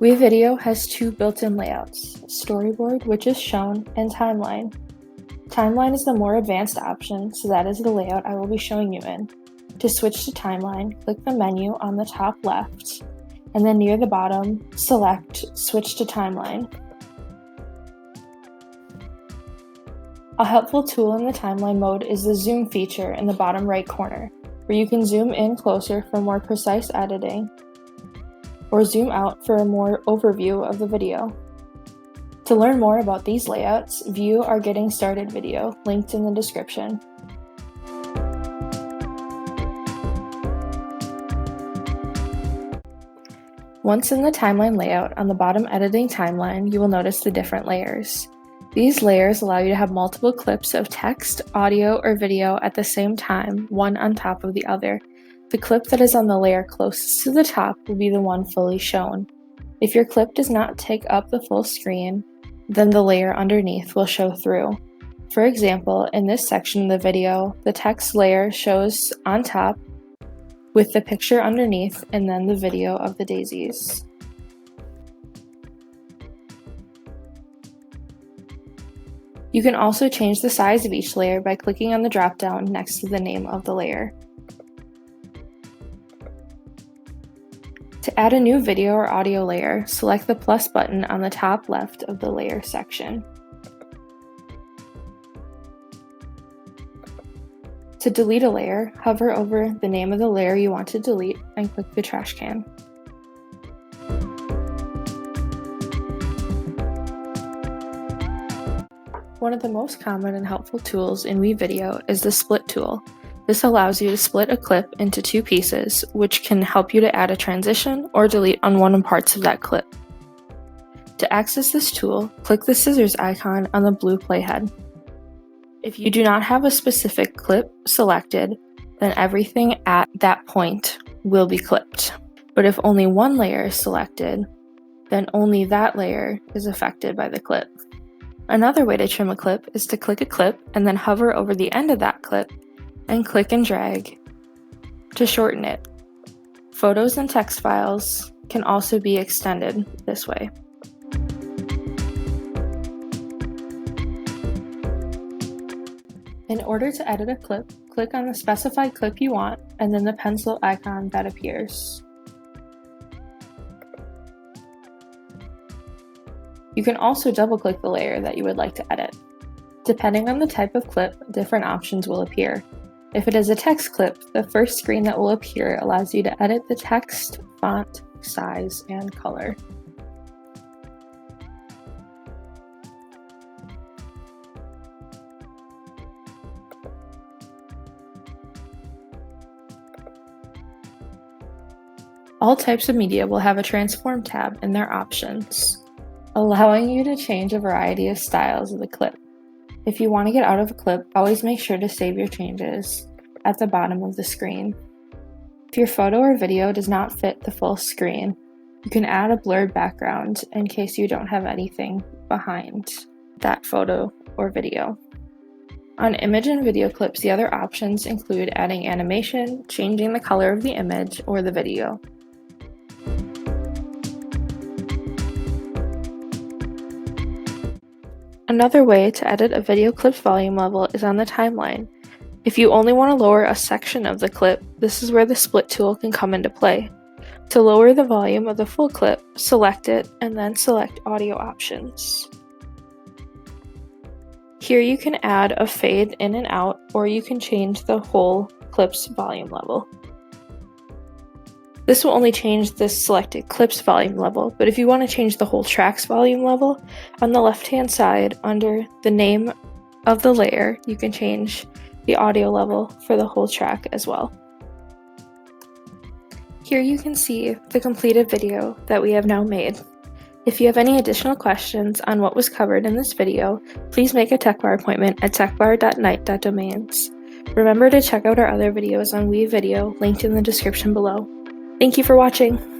WeVideo has two built-in layouts, Storyboard, which is shown, and Timeline. Timeline is the more advanced option, so that is the layout I will be showing you in. To switch to Timeline, click the menu on the top left, and then near the bottom, select Switch to Timeline. A helpful tool in the timeline mode is the zoom feature in the bottom right corner, where you can zoom in closer for more precise editing, or zoom out for a more overview of the video. To learn more about these layouts, view our Getting Started video, linked in the description. Once in the timeline layout, on the bottom editing timeline, you will notice the different layers. These layers allow you to have multiple clips of text, audio, or video at the same time, one on top of the other. The clip that is on the layer closest to the top will be the one fully shown. If your clip does not take up the full screen, then the layer underneath will show through. For example, in this section of the video, the text layer shows on top with the picture underneath and then the video of the daisies. You can also change the size of each layer by clicking on the drop-down next to the name of the layer. To add a new video or audio layer, select the plus button on the top left of the layer section. To delete a layer, hover over the name of the layer you want to delete and click the trash can. One of the most common and helpful tools in WeVideo is the split tool. This allows you to split a clip into two pieces, which can help you to add a transition or delete unwanted parts of that clip. To access this tool, click the scissors icon on the blue playhead. If you do not have a specific clip selected, then everything at that point will be clipped. But if only one layer is selected, then only that layer is affected by the clip. Another way to trim a clip is to click a clip and then hover over the end of that clip and click and drag to shorten it. Photos and text files can also be extended this way. In order to edit a clip, click on the specified clip you want and then the pencil icon that appears. You can also double-click the layer that you would like to edit. Depending on the type of clip, different options will appear. If it is a text clip, the first screen that will appear allows you to edit the text, font, size, and color. All types of media will have a Transform tab in their options, allowing you to change a variety of styles of the clip. If you want to get out of a clip, always make sure to save your changes at the bottom of the screen. If your photo or video does not fit the full screen, you can add a blurred background in case you don't have anything behind that photo or video. On image and video clips, the other options include adding animation, changing the color of the image or the video. Another way to edit a video clip's volume level is on the timeline. If you only want to lower a section of the clip, this is where the split tool can come into play. To lower the volume of the full clip, select it and then select audio options. Here you can add a fade in and out, or you can change the whole clip's volume level. This will only change the selected clip's volume level, but if you want to change the whole track's volume level, on the left-hand side under the name of the layer, you can change the audio level for the whole track as well. Here you can see the completed video that we have now made. If you have any additional questions on what was covered in this video, please make a TechBar appointment at techbar.night.domains. Remember to check out our other videos on WeVideo, linked in the description below. Thank you for watching!